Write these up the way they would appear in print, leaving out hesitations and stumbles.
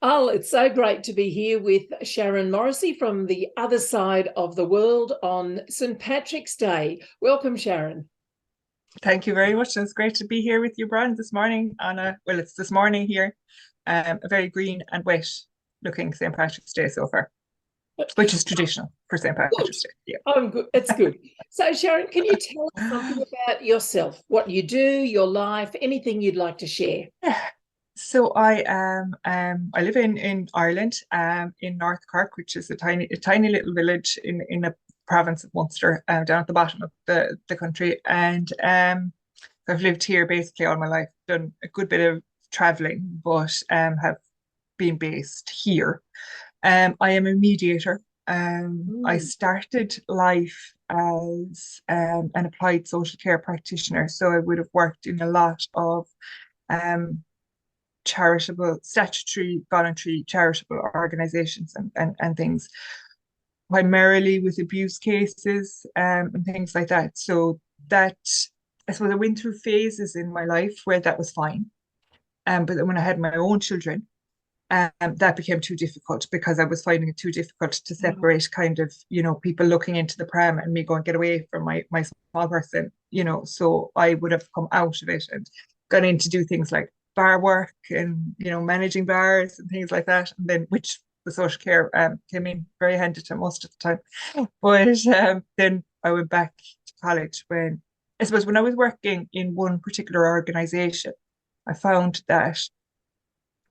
Oh, it's so great to be here with Sharon Morrisey from the other side of the world on St. Patrick's Day. Welcome, Sharon. Thank you very much. It's great to be here with you, Brian, this morning well, it's this morning here, a very green and wet looking St. Patrick's Day so far, which is traditional for St. Good. Patrick's Day. Yeah. I'm good. It's good. So, Sharon, can you tell us something about yourself, what you do, your life, anything you'd like to share? So I live in Ireland, in North Cork, which is a tiny little village in the province of Munster, down at the bottom of the country. And I've lived here basically all my life, done a good bit of traveling, but have been based here. I am a mediator. I started life as an applied social care practitioner, so I would have worked in a lot of um, charitable, statutory, voluntary charitable organizations and things, primarily with abuse cases and things like that. So that, I suppose, I went through phases in my life where that was fine. But then when I had my own children, that became too difficult because I was finding it too difficult to separate kind of, people looking into the pram and me going, get away from my small person, so I would have come out of it and gone in to do things like bar work and, managing bars and things like that. And then, which the social care came in very handy to most of the time. But then I went back to college I suppose, when I was working in one particular organization, I found that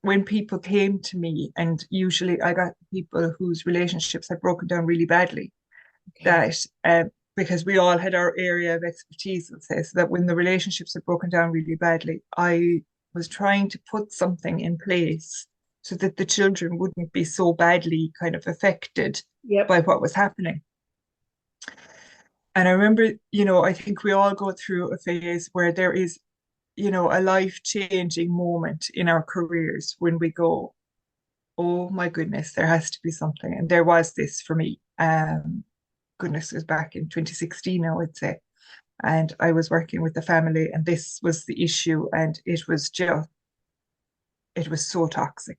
when people came to me, and usually I got people whose relationships had broken down really badly, that because we all had our area of expertise, let's say, so that when the relationships had broken down really badly, I was trying to put something in place so that the children wouldn't be so badly kind of affected by what was happening. And I remember, I think we all go through a phase where there is, a life-changing moment in our careers when we go, oh my goodness, there has to be something. And there was this for me. Goodness, it was back in 2016, I would say. And I was working with a family, and this was the issue, and it was so toxic.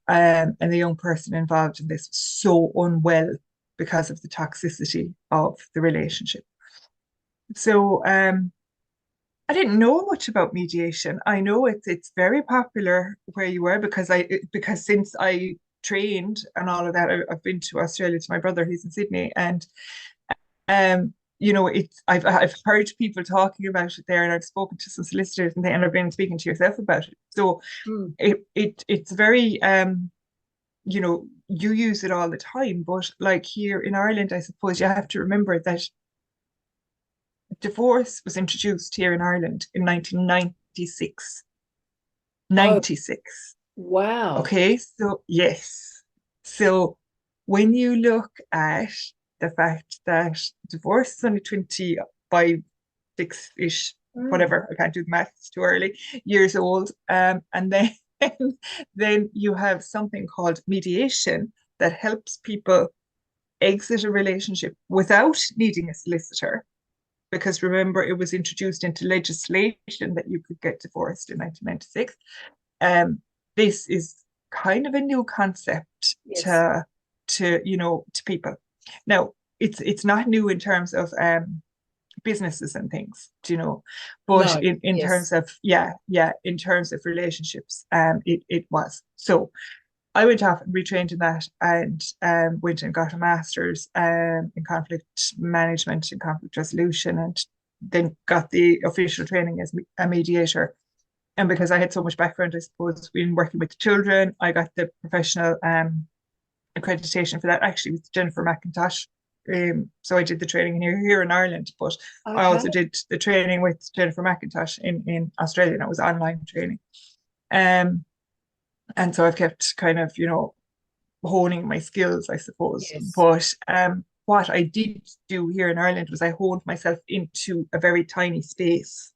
And the young person involved in this was so unwell because of the toxicity of the relationship. So I didn't know much about mediation. I know it's very popular where you are because since I trained and all of that, I've been to Australia to my brother, he's in Sydney, and I've heard people talking about it there, and I've spoken to some solicitors and I've been speaking to yourself about it. So it's very you use it all the time, but like here in Ireland, I suppose you have to remember that divorce was introduced here in Ireland in 1996. 96. Wow. Okay, so yes. So when you look at the fact that divorce is only 25, 6-ish, whatever, I can't do the math, it's too early, years old. And then then you have something called mediation that helps people exit a relationship without needing a solicitor. Because remember, it was introduced into legislation that you could get divorced in 1996. This is kind of a new concept to people. Now, it's not new in terms of businesses and things, but in terms of in terms of relationships, it was. So I went off and retrained in that, and went and got a master's in conflict management and conflict resolution, and then got the official training as a mediator. And because I had so much background, I suppose, in working with children, I got the professional accreditation for that, actually, with Jennifer McIntosh. So I did the training here in Ireland, but I also did the training with Jennifer McIntosh in Australia, and it was online training. And so I've kept kind of, honing my skills, I suppose. But what I did do here in Ireland was I honed myself into a very tiny space,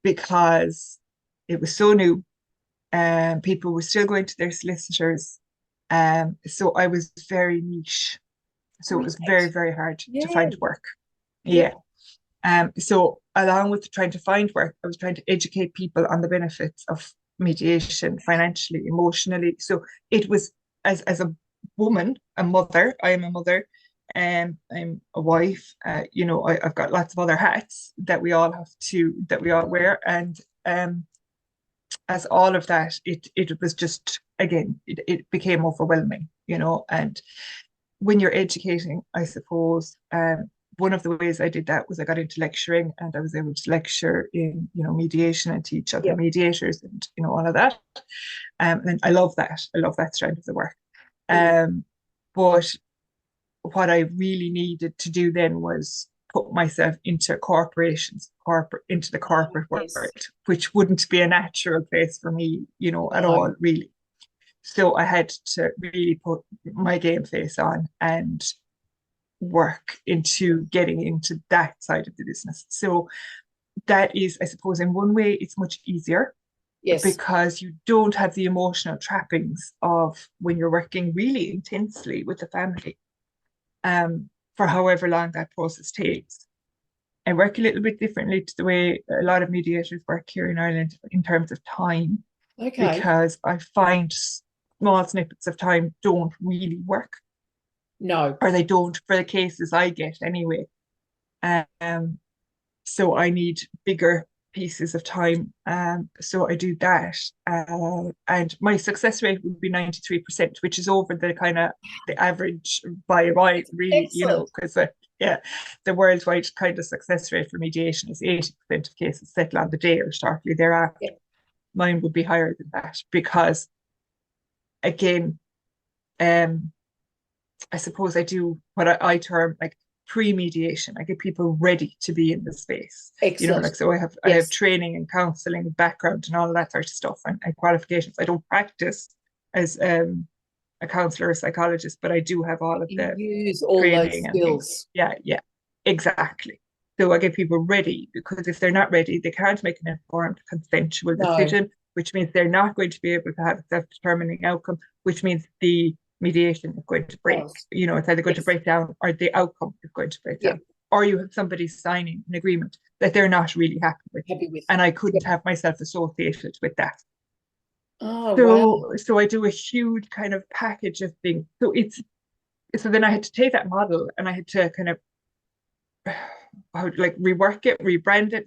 because it was so new. People were still going to their solicitors. So I was very niche. So it was very, very hard to find work. So along with trying to find work, I was trying to educate people on the benefits of mediation financially, emotionally. So it was, as a woman, a mother, I am a mother, and I'm a wife. I've got lots of other hats that we all wear, and as all of that, it was just, again, it became overwhelming, and when you're educating, I suppose, one of the ways I did that was I got into lecturing, and I was able to lecture in, mediation and teach other Yep. mediators, and all of that. And I love that. I love that strand of the work. Mm. But what I really needed to do then was put myself into corporations, into the corporate world, Yes. which wouldn't be a natural place for me, at No. all, really. So I had to really put my game face on and work into getting into that side of the business. So that is, I suppose, in one way, it's much easier Yes. because you don't have the emotional trappings of when you're working really intensely with the family, for however long that process takes. I work a little bit differently to the way a lot of mediators work here in Ireland in terms of time, Okay. because I find small snippets of time don't really work, No. or they don't for the cases I get anyway. Um, so I need bigger pieces of time. So I do that. And my success rate would be 93%, which is over the kind of the average by a mile, really, Excellent. because yeah, the worldwide kind of success rate for mediation is 80% of cases settle on the day or shortly thereafter. Yeah. Mine would be higher than that because, again, I suppose I do what I term like pre-mediation. I get people ready to be in the space. Excellent. Like, so I have Yes. training and counseling background and all of that sort of stuff, and qualifications. I don't practice as a counselor or psychologist, but I do have all of You the use all those training and things. skills. Yeah, yeah, exactly. So I get people ready, because if they're not ready, they can't make an informed, consensual No. decision, which means they're not going to be able to have a self-determining outcome, which means the mediation is going to break. Yes. It's either going to Yes. break down or the outcome is going to break Yep. down. Or you have somebody signing an agreement that they're not really happy with. Happy with. And I Yep. couldn't have myself associated with that. Oh, wow. So I do a huge kind of package of things. So then I had to take that model and I had to kind of like rework it, rebrand it,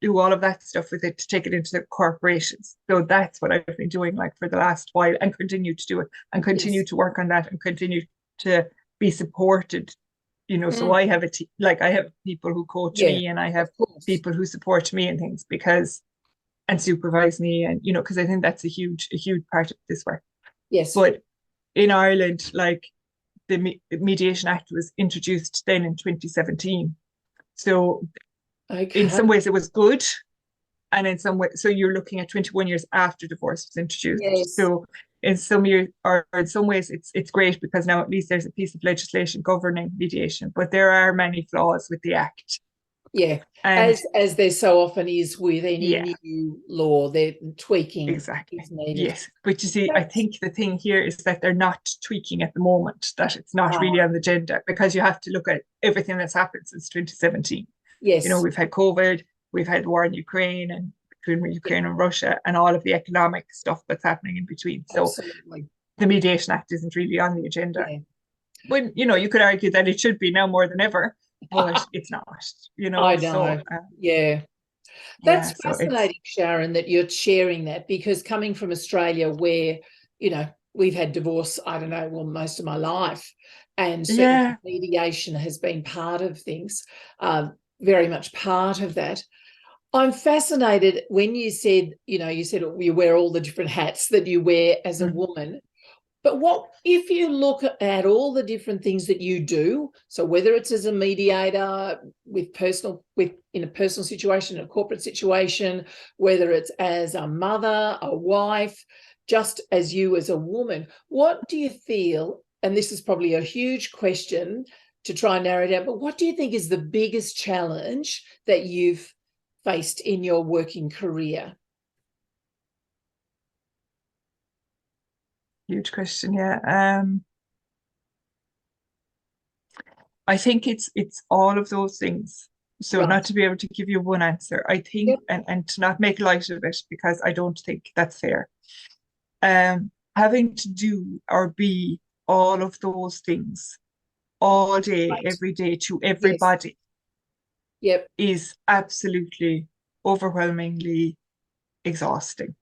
do all of that stuff with it to take it into the corporations. So that's what I've been doing like for the last while, and continue to do it, and continue Yes. to work on that, and continue to be supported. So Mm. I have I have people who coach Yeah, me, and I of have course. people who support me and things, and supervise me, and because I think that's a huge part of this work. Yes. But in Ireland, like, the Mediation Act was introduced then in 2017. So in Okay. some ways it was good, and in some way, so you're looking at 21 years after divorce was introduced. Yes. So in some years, or in some ways, it's great, because now at least there's a piece of legislation governing mediation, but there are many flaws with the act. Yeah. And As there so often is with any yeah, new law, the tweaking exactly. is needed. Yes. But you see, I That's think the thing here is that they're not tweaking at the moment, that it's not really on the agenda, because you have to look at everything that's happened since 2017. yes. We've had COVID, we've had war in Ukraine, and between Yeah, Ukraine and Russia, and all of the economic stuff that's happening in between. So absolutely. the Mediation Act isn't really on the agenda. Yeah. When, you could argue that it should be now more than ever, but it's not, I So, know. Yeah. yeah, That's so it's, fascinating, Sharon, that you're sharing that, because coming from Australia, where, we've had divorce, I don't know, well, most of my life, and certainly yeah, mediation has been part of things, very much part of that. I'm fascinated when you said, you said you wear all the different hats that you wear as a mm, woman. But what if you look at all the different things that you do? So whether it's as a mediator in a personal situation, a corporate situation, whether it's as a mother, a wife, just as you as a woman, what do you feel? And this is probably a huge question to try and narrow it down, but what do you think is the biggest challenge that you've faced in your working career? huge question. Yeah. I think it's all of those things. So not Right. to be able to give you one answer, I think, Yep. and to not make light of it, because I don't think that's fair. Having to do or be all of those things all day, Right. every day to Yes. everybody Yep. is absolutely overwhelmingly exhausting.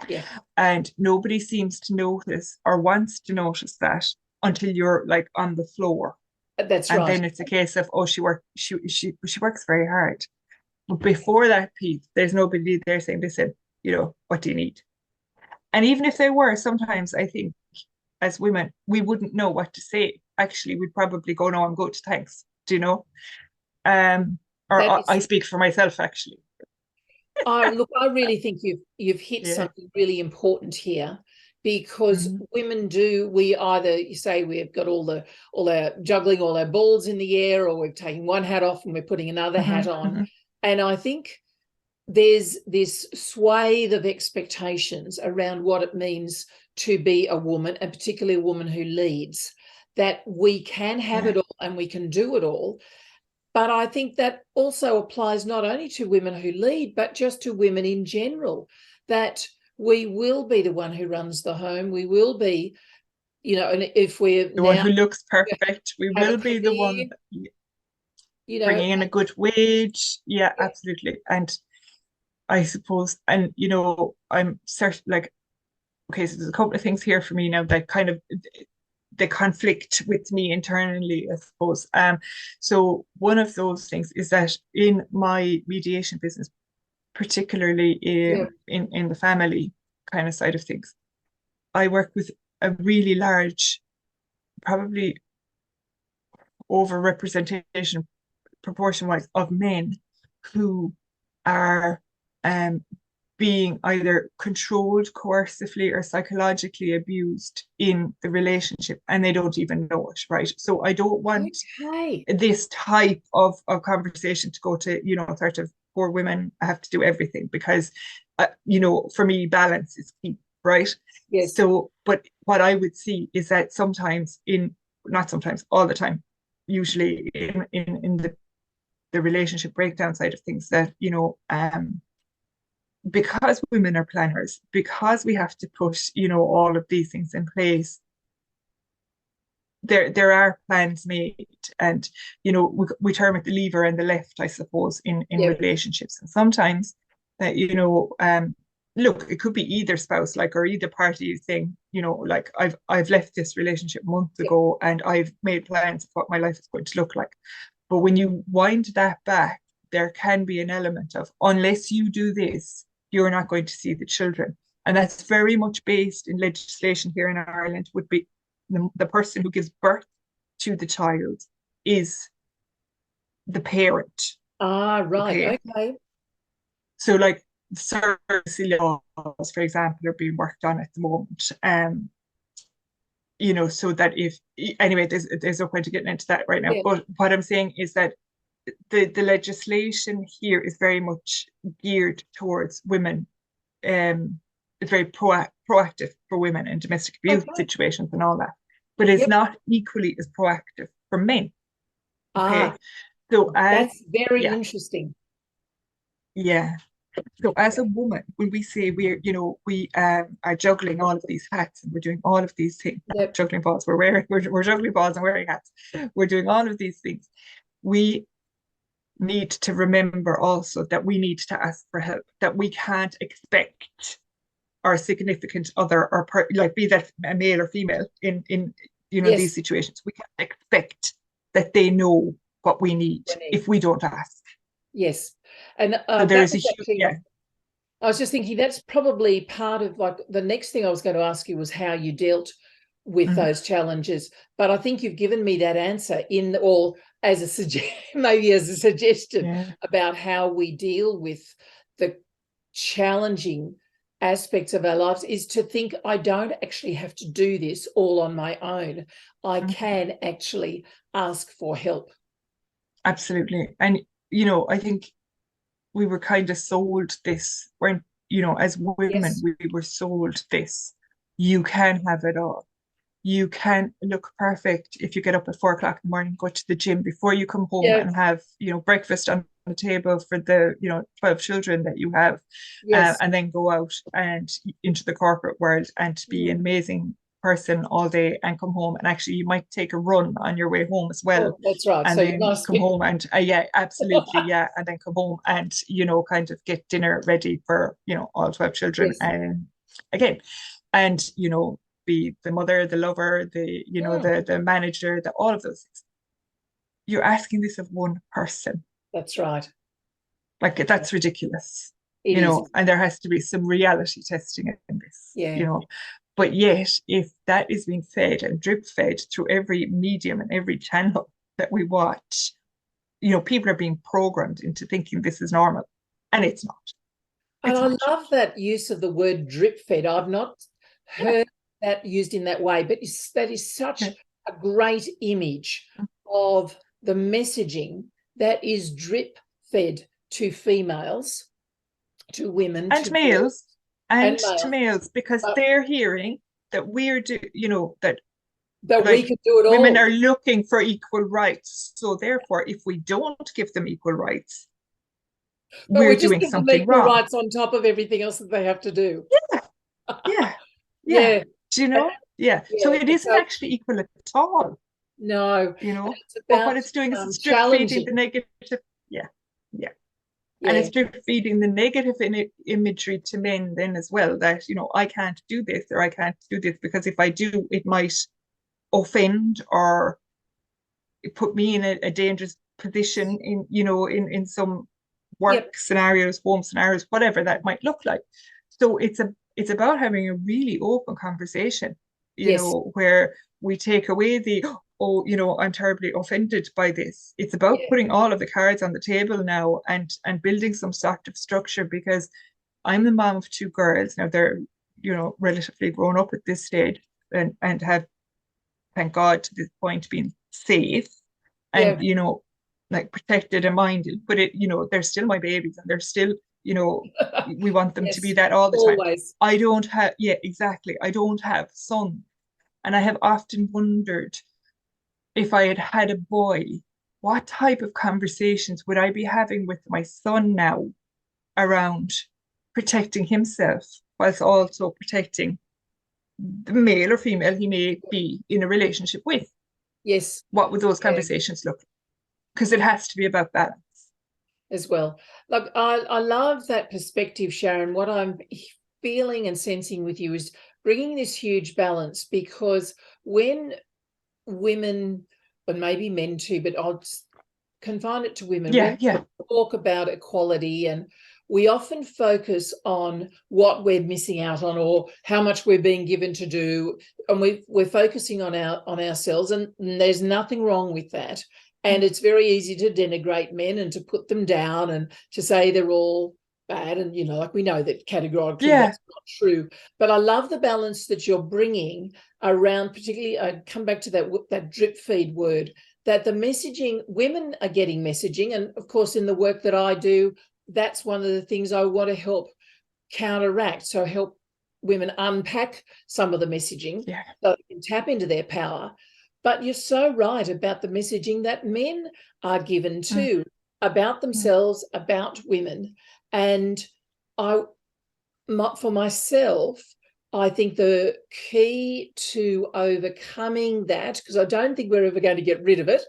Yeah. And nobody seems to notice or wants to notice that until you're like on the floor. That's And right. then it's a case of, oh, she works very hard. But before that piece, there's nobody there saying, listen, what do you need? And even if they were, sometimes I think as women, we wouldn't know what to say. Actually, we'd probably go, no, I'm good, thanks. Do you know? Or That I is. speak for myself, actually. Look, I really think you've hit Yeah. something really important here, because Mhm. women do, we either, you say we've got all our juggling all our balls in the air, or we're taking one hat off and we're putting another hat Mhm. on. Mhm. And I think there's this swathe of expectations around what it means to be a woman, and particularly a woman who leads, that we can have Yeah. it all and we can do it all. But I think that also applies not only to women who lead, but just to women in general, that we will be the one who runs the home. We will be, and if we're The one now who looks perfect. We have a will be the one career, you know, bringing in a good wage. Yeah, yeah, absolutely. And I suppose, and I'm certain, like, okay, so there's a couple of things here for me now that kind of the conflict with me internally, I suppose. So one of those things is that in my mediation business, particularly yeah, in the family kind of side of things, I work with a really large, probably overrepresentation proportion wise of men who are um being either controlled coercively or psychologically abused in the relationship, and they don't even know it, right? So I don't want okay, this type of conversation to go to, sort of poor women have to do everything, because for me, balance is key, right? yes, So, but what I would see is that sometimes not sometimes, all the time, usually in the relationship breakdown side of things, that because women are planners, because we have to put, all of these things in place, there are plans made, and we term it the lever and the left, I suppose, in yep, relationships. And sometimes that, look, it could be either spouse, like, or either party saying, like, I've left this relationship months yep, ago and I've made plans of what my life is going to look like. But when you wind that back, there can be an element of, unless you do this, you're not going to see the children. And that's very much based in legislation here in Ireland, would be the person who gives birth to the child is the parent. right, Okay. okay, So, like, surrogacy laws, for example, are being worked on at the moment. So that if anyway, there's no point in getting into that right now. yeah, But what I'm saying is that the legislation here is very much geared towards women. It's very proactive for women in domestic abuse okay, situations and all that, but it's yep, not equally as proactive for men. ah, Okay, so that's very yeah, interesting. yeah. So as a woman, when we say we are juggling all of these hats and we're doing all of these things, Yep, juggling balls, we're juggling balls and wearing hats. We're doing all of these things. We need to remember also that we need to ask for help, that we can't expect our significant other, or like, be that a male or female in these yes, situations. We can't expect that they know what we need we need, if we don't ask. yes, and So there that is a was huge, actually. yeah. I was just thinking that's probably part of, like, the next thing I was going to ask you was how you dealt with Mhm. those challenges. But I think you've given me that answer or as maybe as a suggestion Yeah. about how we deal with the challenging aspects of our lives, is to think I don't actually have to do this all on my own. I Mhm. can actually ask for help. Absolutely. And I think we were kind of sold this, when as women, Yes. we were sold this: you can have it all. you can look perfect if you get up at 4 o'clock in the morning, go to the gym before you come home Yeah. and have, breakfast on the table for the, 12 children that you have, Yes. and then go out and into the corporate world and be an amazing person all day and come home. And actually, you might take a run on your way home as well. Oh, that's right. And So you're then nice come home and, yeah, absolutely. Yeah. And then come home and, kind of get dinner ready for, all 12 children. Yes. And again, and, be the mother, the lover, the the manager, all of those things. You're asking this of one person. That's right. Like, that's ridiculous. It is. And there has to be some reality testing in this. Yeah. But yet, if that is being fed and drip fed through every medium and every channel that we watch, people are being programmed into thinking this is normal, and it's not. And I love that use of the word drip fed. I've not heard that used in that way, but that is such a great image of the messaging that is drip fed to females, to women, and to males, and to males, because they're hearing that we're that we can do it all. Women are looking for equal rights. So therefore, if we don't give them equal rights, we're doing something wrong. Rights on top of everything else that they have to do. Yeah. Do you know? Yeah. So it isn't actually equal at all. No. But what it's doing is it's drip feeding the negative. Yeah. And it's drip feeding the negative imagery to men then as well, that, I can't do this or I can't do this because if I do, it might offend or put me in a dangerous position in some work scenarios, home scenarios, whatever that might look like. So it's about having a really open conversation, where we take away I'm terribly offended by this. It's about putting all of the cards on the table now and building some sort of structure, because I'm the mom of 2 girls. Now they're, relatively grown up at this stage and have, thank God, to this point, been safe and, like protected and minded. But they're still my babies and they're still, we want them to be that all the time. Always. I don't have, exactly. I don't have sons. And I have often wondered, if I had had a boy, what type of conversations would I be having with my son now around protecting himself whilst also protecting the male or female he may be in a relationship with? Yes. What would those conversations look like? Because it has to be about balance. As well. Look, I love that perspective, Sharon. What I'm feeling and sensing with you is bringing this huge balance, because when women, but maybe men too, but I'll confine it to women. Yeah. Talk about equality, and we often focus on what we're missing out on or how much we're being given to do, and we're focusing on ourselves, and there's nothing wrong with that. And it's very easy to denigrate men and to put them down and to say they're all bad. And, like we know that categorically that's not true. But I love the balance that you're bringing around, particularly, I come back to that drip feed word, that the messaging, women are getting messaging. And, of course, in the work that I do, that's one of the things I want to help counteract. So help women unpack some of the messaging so they can tap into their power. But you're so right about the messaging that men are given too, about themselves, about women. And for myself, I think the key to overcoming that, because I don't think we're ever going to get rid of it,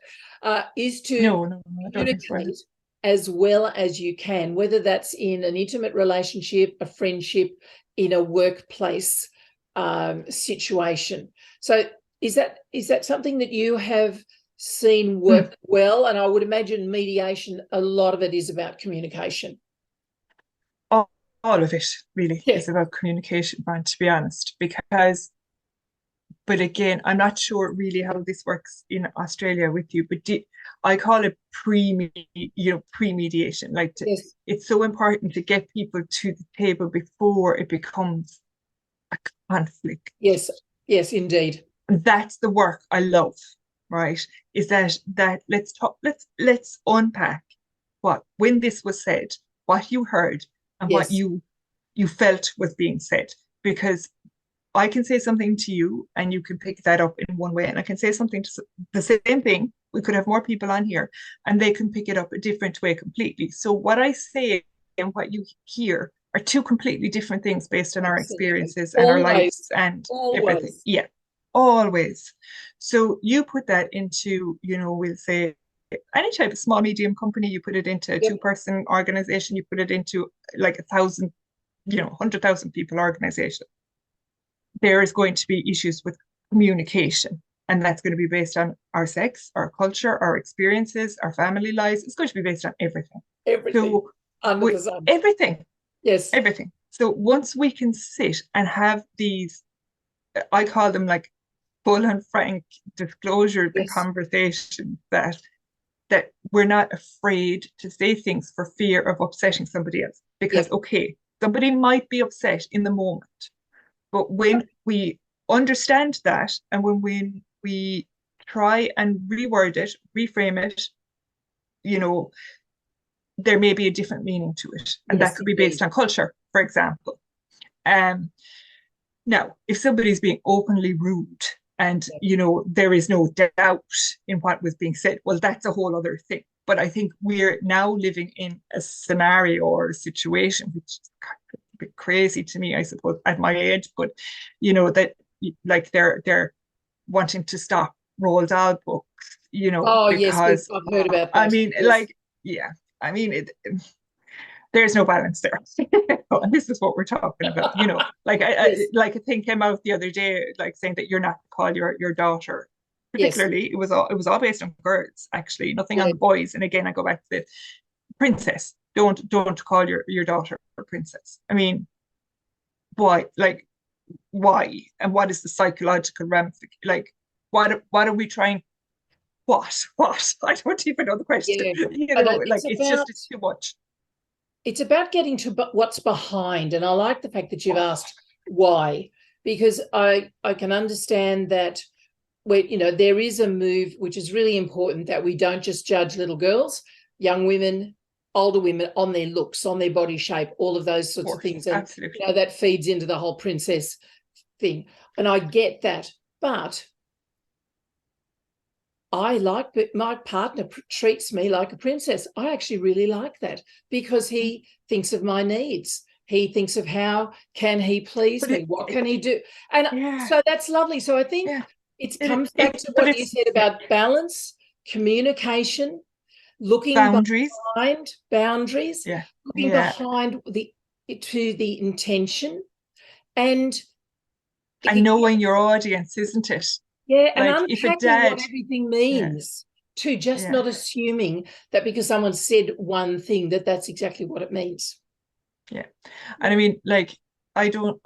is to communicate as well as you can, whether that's in an intimate relationship, a friendship, in a workplace situation. So is that something that you have seen work well? And I would imagine mediation, a lot of it is about communication. All of it really is about communication, Brian, to be honest, but again, I'm not sure really how this works in Australia with you, but I call it pre-mediation. It's so important to get people to the table before it becomes a conflict. Yes, indeed. That's the work I love, right? Is that let's unpack when this was said, what you heard and what you felt was being said, because I can say something to you and you can pick that up in one way, and I can say something to the same thing. We could have more people on here and they can pick it up a different way completely. So what I say and what you hear are two completely different things based on our Absolutely. experiences and our lives and everything. Always. Yeah, always. So you put that into, we'll say any type of small, medium company, you put it into a Yep. two-person organization, you put it into like 1,000, 100,000 people organization. There is going to be issues with communication. And that's going to be based on our sex, our culture, our experiences, our family lives. It's going to be based on everything. Everything. So everything. Yes. Everything. So once we can sit and have these, I call them like full and frank disclosures and conversations that we're not afraid to say things for fear of upsetting somebody else. Because, okay, somebody might be upset in the moment, but when we understand that and when we try and reword it, reframe it, there may be a different meaning to it. And that could be based on culture, for example. Now, if somebody's being openly rude and, there is no doubt in what was being said, well, that's a whole other thing. But I think we're now living in a scenario or a situation, which is a bit crazy to me, I suppose, at my age, but, that like they're wanting to stop Roald Dahl books, because yes, I've heard about that. I mean, there's no balance there. And this is what we're talking about, like like a thing came out the other day, like saying that you're not to call your daughter. Particularly, it was all based on girls, actually, nothing on the boys. And again, I go back to the princess. Don't call your daughter a princess. I mean, why? Like, why? And what is the psychological ramification? Like, what are we trying? What? I don't even know the question. It's too much. It's about getting to what's behind. And I like the fact that you've asked why, because I can understand that there is a move which is really important, that we don't just judge little girls, young women, older women on their looks, on their body shape, all of those sorts of things. And absolutely. That feeds into the whole princess thing. And I get that. But I like that my partner treats me like a princess. I actually really like that, because he thinks of my needs. He thinks of how can he please me? What can he do? And so that's lovely. So I think it comes back to what you said about balance, communication, looking behind boundaries, looking behind the intention, and knowing your audience, isn't it? Yeah, and unpacking what everything means too, just not assuming that because someone said one thing that's exactly what it means. Yeah. And I mean, like, I know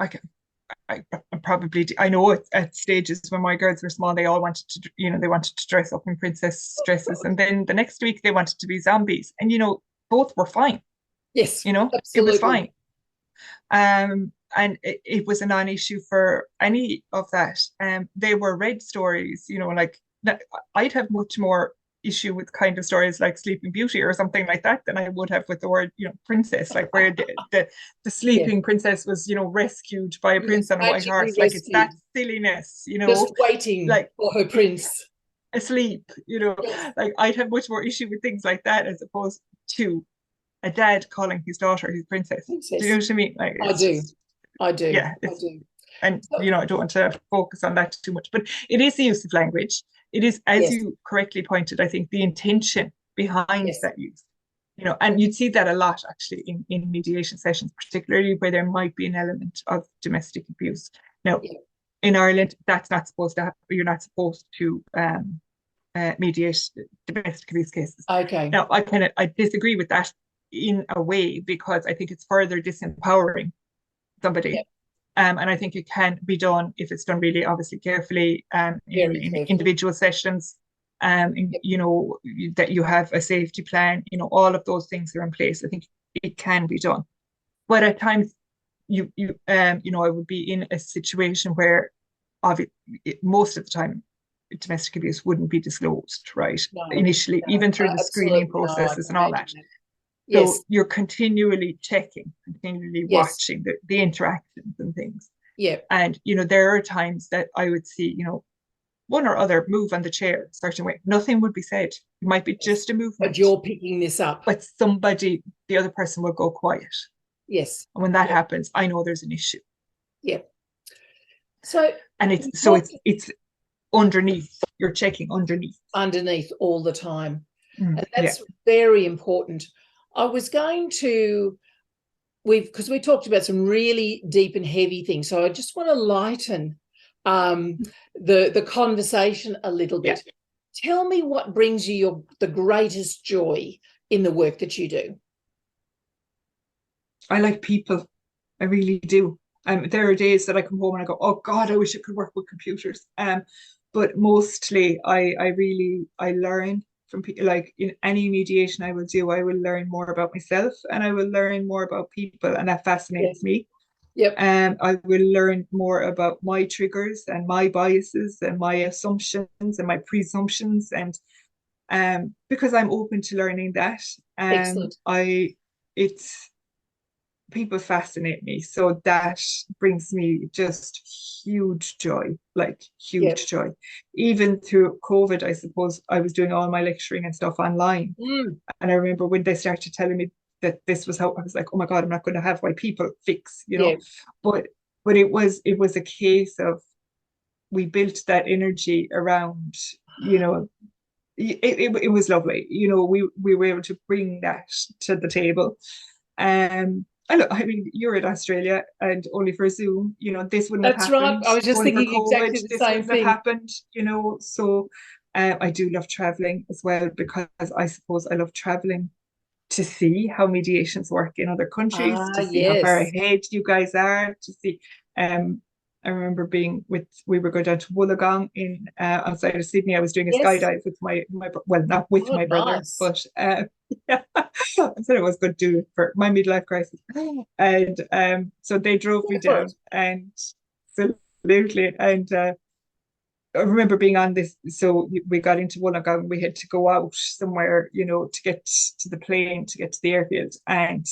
at stages when my girls were small, they all wanted to, they wanted to dress up in princess dresses. And then the next week they wanted to be zombies. And, both were fine. Yes, absolutely. It was fine. And it was a non-issue for any of that. They were read stories, like I'd have much more issue with kind of stories like Sleeping Beauty or something like that than I would have with the word, princess, like where the sleeping princess was, rescued by a prince on a white horse. Like, it's that silliness, just waiting for her prince asleep, like I'd have much more issue with things like that as opposed to a dad calling his daughter his princess. Do you know what I mean? Like, I do. Yeah, I do. And I don't want to focus on that too much, but it is the use of language. It is, as you correctly pointed, I think the intention behind that use. And you'd see that a lot actually in mediation sessions, particularly where there might be an element of domestic abuse. Now, in Ireland, that's not supposed to happen. You're not supposed to mediate domestic abuse cases. Okay. Now, I disagree with that in a way, because I think it's further disempowering somebody. And I think it can be done if it's done really, obviously, carefully, in individual sessions, that you have a safety plan, all of those things are in place. I think it can be done. But at times, I would be in a situation where, most of the time, domestic abuse wouldn't be disclosed, right? Initially, even through the screening processes and all that. So you're continually checking, continually watching the interactions and things. Yeah. And, there are times that I would see, one or other move on the chair a certain way. Nothing would be said. It might be Yes. just a movement. But you're picking this up. But the other person will go quiet. Yes. And when that happens, I know there's an issue. Yeah. So, and it's underneath. You're checking underneath all the time. And Yeah. that's very important. I was going to, because we talked about some really deep and heavy things. So I just want to lighten the conversation a little bit. Tell me what brings you the greatest joy in the work that you do. I like people. I really do. There are days that I come home and I go, oh God, I wish I could work with computers. But mostly I learn from people. Like in any mediation I will do, I will learn more about myself and I will learn more about people, and that fascinates me. Yep. I will learn more about my triggers and my biases and my assumptions and my presumptions, and because I'm open to learning that. Excellent. People fascinate me, so that brings me just huge joy, like huge joy. Even through COVID, I suppose I was doing all my lecturing and stuff online, and I remember when they started telling me that this was how, I was like, oh my God, I'm not going to have my people fix, but it was a case of, we built that energy around, it was lovely. We were able to bring that to the table. I mean, you're in Australia and only for Zoom, this wouldn't have happened. That's right. I was just only thinking for COVID, exactly the this same wouldn't thing. have happened, so I do love traveling as well, because I suppose I love traveling to see how mediations work in other countries, to see how far ahead you guys are, to see. I remember we were going down to Wollongong in outside of Sydney. I was doing a skydive with my well, not with my brother, but yeah, I said I was going to do it for my midlife crisis, and so they drove me down, and absolutely, and I remember being on this. So we got into Wollongong. We had to go out somewhere, to get to the plane, to get to the airfield, and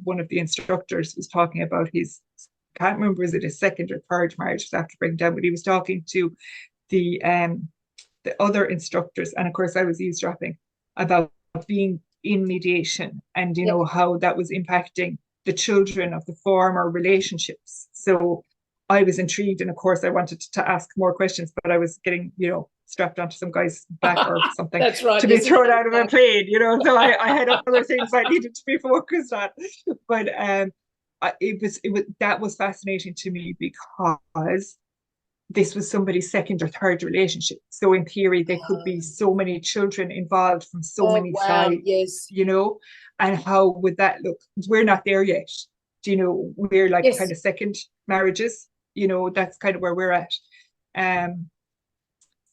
one of the instructors was talking about his. Can't remember, was it his second or third marriage after breaking down, but he was talking to the other instructors, and of course I was eavesdropping about being in mediation, and how that was impacting the children of the former relationships. So I was intrigued, and of course I wanted to ask more questions, but I was getting strapped onto some guy's back or something. That's right, to be thrown out of a plane, so I had other things I needed to be focused on, but that was fascinating to me, because this was somebody's second or third relationship. So in theory, there could be so many children involved from so many sides, and how would that look? We're not there yet. We're like kind of second marriages, that's kind of where we're at.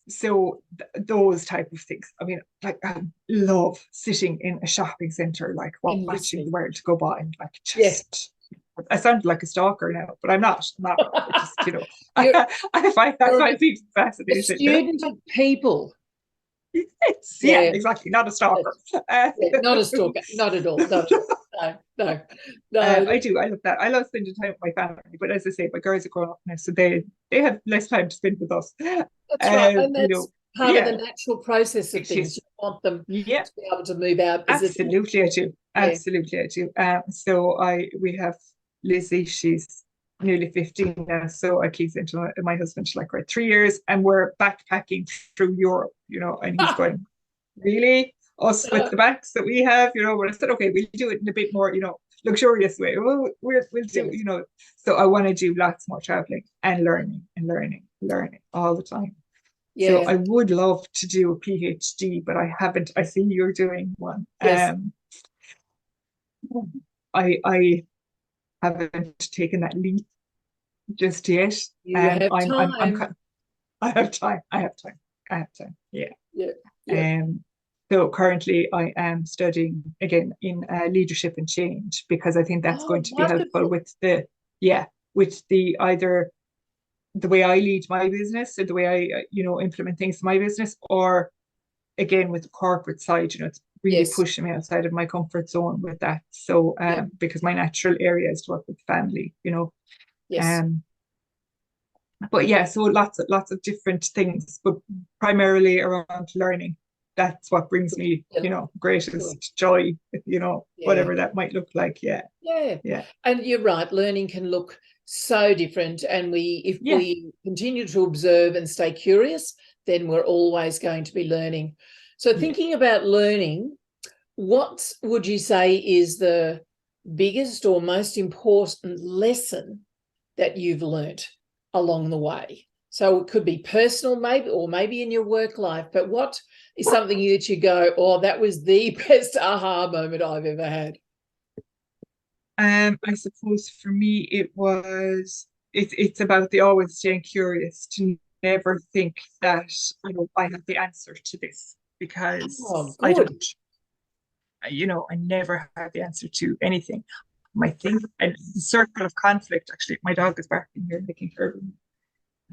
So those type of things. I mean, like, I love sitting in a shopping center, like watching the world go by, like just. I sound like a stalker now, but I'm not. Just, I find people fascinating. A student of people. Yes, exactly. Not a stalker. Not a stalker. Not at all. No. I do. I love that. I love spending time with my family, but as I say, my girls are grown up now, so they have less time to spend with us. That's right, and that's part of the natural process of things. You want them to be able to move out. Absolutely, I do. Absolutely, I do. So we have Lizzie. She's nearly 15 now, so I keep saying to my husband, she's like, right, 3 years, and we're backpacking through Europe, and he's going, really? Us with the backs that we have, but I said, okay, we'll do it in a bit more, luxurious way. We'll do, so I want to do lots more traveling and learning all the time. So I would love to do a PhD, but I haven't. I see you're doing one. I haven't taken that leap just yet. You have time. I have time. Yeah. So currently I am studying again in leadership and change, because I think that's going to be helpful with either the way I lead my business, or the way I implement things in my business, or again with the corporate side. It's really pushing me outside of my comfort zone with that. So because my natural area is to work with family, But yeah, so lots of different things, but primarily around learning. That's what brings me, Good. greatest joy, Yeah. whatever that might look like. Yeah, Yeah. yeah, And you're right, learning can look so different. And if yeah, we continue to observe and stay curious, then we're always going to be learning. So yeah. thinking about learning, what would you say is the biggest or most important lesson that you've learnt along the way? So it could be personal, maybe, or maybe in your work life, but what is something that you go, oh, that was the best aha moment I've ever had? I suppose for me it's about the always staying curious, to never think that I have the answer to this, Oh, because I good. don't. I never have the answer to anything. My thing, and the circle of conflict, actually, my dog is barking here, making her.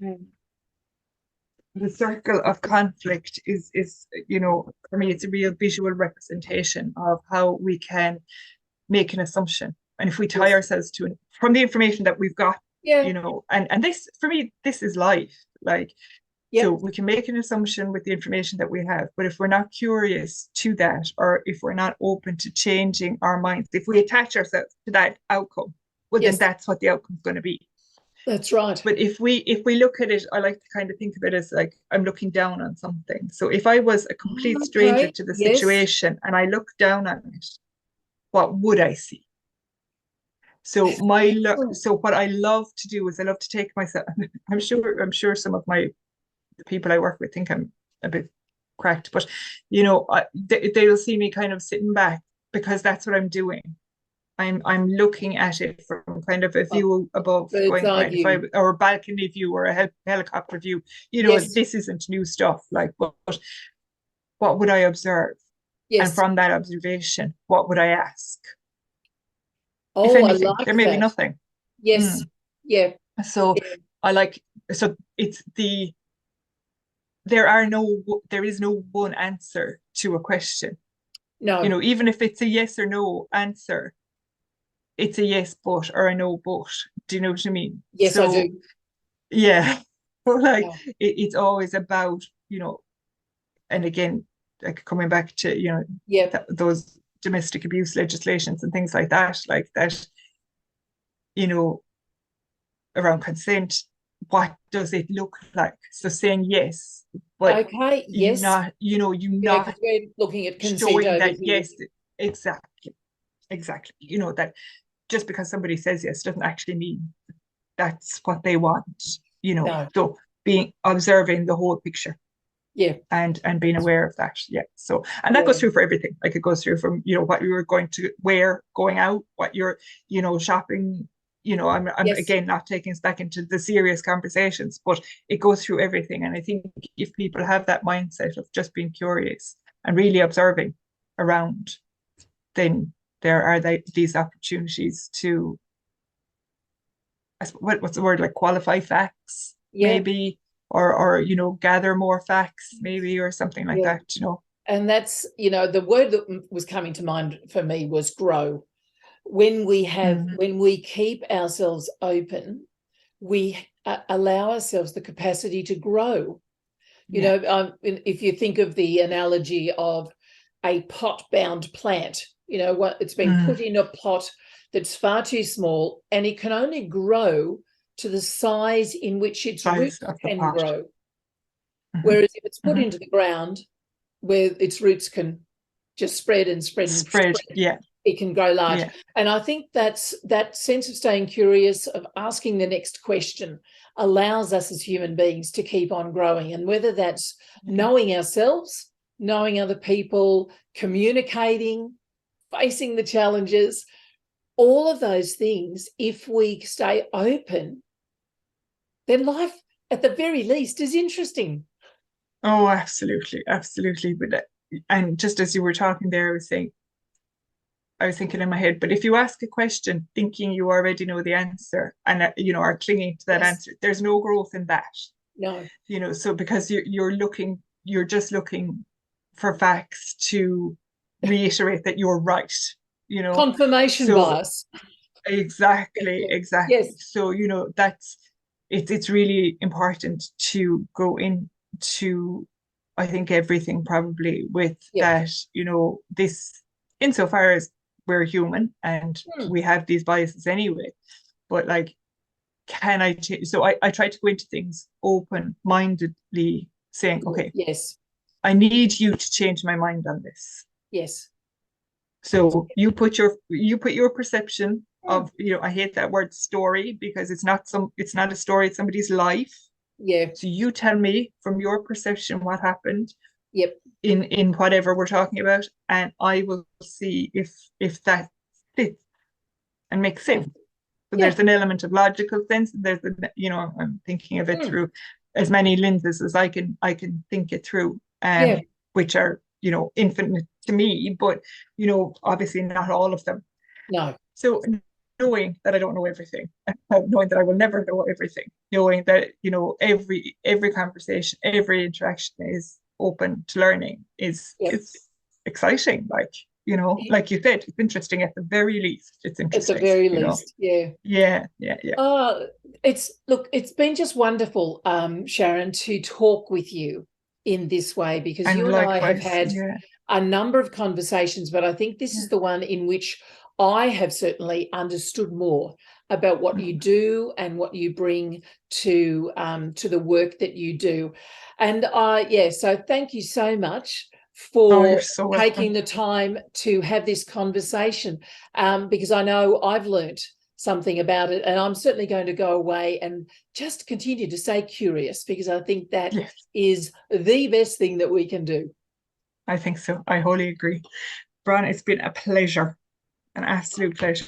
Um, the circle of conflict is for me, it's a real visual representation of how we can make an assumption. And if we tie Yes. ourselves to it from the information that we've got, Yeah. and this, for me, this is life. Like, so Yep. we can make an assumption with the information that we have, but if we're not curious to that, or if we're not open to changing our minds, if we attach ourselves to that outcome, well, then Yes, that's what the outcome's going to be. that's right. But if we look at it, I like to kind of think of it as like I'm looking down on something. So if I was a complete stranger Okay. to the Yes. situation and I look down on it, what would I see? So Excellent. so what I love to do is I love to take myself. I'm sure some of the people I work with think I'm a bit cracked, but they'll see me kind of sitting back, because that's what I'm doing. I'm looking at it from kind of a Oh, view above, bird's going, eye right, if I view. or a balcony view or a helicopter view, Yes. this isn't new stuff. Like, but what would I observe? And Yes. from that observation, what would I ask? If Oh, I anything, there like may be that. nothing. Yes. Mm. Yeah. So Yeah. I like, so it's there is no one answer to a question. No. Even if it's a yes or no answer, it's a yes but or a no but. Do you know what I mean? Yes, I So do. yeah, so like Yeah. it's always about, and again, like coming back to, Yeah. those domestic abuse legislations and things like that, you know, around consent, what does it look like? So saying yes, but Okay. you Yes. not, you Because not we're looking at consent showing over that here. yes, exactly, exactly. That just because somebody says yes doesn't actually mean that's what they want. No. So being observing the whole picture Yeah. and being aware of that. Yeah. So, and that goes Yeah. through for everything. Like, it goes through from, what you were going to wear going out, what you're, shopping. I'm Yes. again not taking us back into the serious conversations, but it goes through everything. And I think if people have that mindset of just being curious and really observing around, then there are these opportunities to, what's the word, like, qualify facts, Yeah. maybe, or gather more facts, maybe, or something like Yeah. that. And that's, the word that was coming to mind for me was grow. When we keep ourselves open, we allow ourselves the capacity to grow. Yeah. If you think of the analogy of a pot-bound plant, what it's been Mm. put in a pot that's far too small, and it can only grow to the size in which its Size roots of the can pot. grow. Hmm. Whereas if it's put Hmm. into the ground, where its roots can just spread and spread and Spread. spread, Yeah. it can grow large. Yeah. And I think that's that sense of staying curious, of asking the next question, allows us as human beings to keep on growing. And whether that's knowing ourselves, knowing other people, communicating, facing the challenges, all of those things, if we stay open, then life at the very least is interesting. Oh, absolutely, absolutely. But and just as you were talking there, I was thinking in my head, but if you ask a question thinking you already know the answer, and are clinging to that Yes. answer, there's no growth in that. No. So because you're just looking for facts to reiterate that you're right. Confirmation So bias. exactly, exactly. Yes. So that's it's really important to go into, I think, everything probably with Yep. that, you know, this, insofar as we're human and Mm. we have these biases anyway, but like, can I change? So I try to go into things open-mindedly, saying, okay, Yes. I need you to change my mind on this. Yes. So you put your perception Mm. of, you know, I hate that word story, because it's not a story, it's somebody's life. Yeah. So you tell me from your perception what happened Yep. in whatever we're talking about, and I will see if that fits and makes Yeah. sense. So Yeah. there's an element of logical sense. There's the, you know, I'm thinking of it Mm. through as many lenses as I can think it through, Yeah. which are, you know, infinite to me, but, you know, obviously not all of them. No. So knowing that I don't know everything, knowing that I will never know everything, knowing that, you know, every conversation, every interaction is open to learning is Yep. exciting. Like, you know, like you said, it's interesting at the very least. It's At the interesting, very you know. least. Yeah. Yeah, yeah, yeah. It's been just wonderful, Sharon, to talk with you in this way, because And you and I have likewise, had yeah, a number of conversations, but I think this yeah. is the one in which I have certainly understood more about what you Mhm. do and what you bring to the work that you do. And so thank you so much Oh, you're for so taking welcome. the time to have this conversation, because I know I've learnt something about it, and I'm certainly going to go away and just continue to stay curious, because I think that Yes, is the best thing that we can do. I think so. I wholly agree. Bron, it's been a pleasure, an absolute pleasure.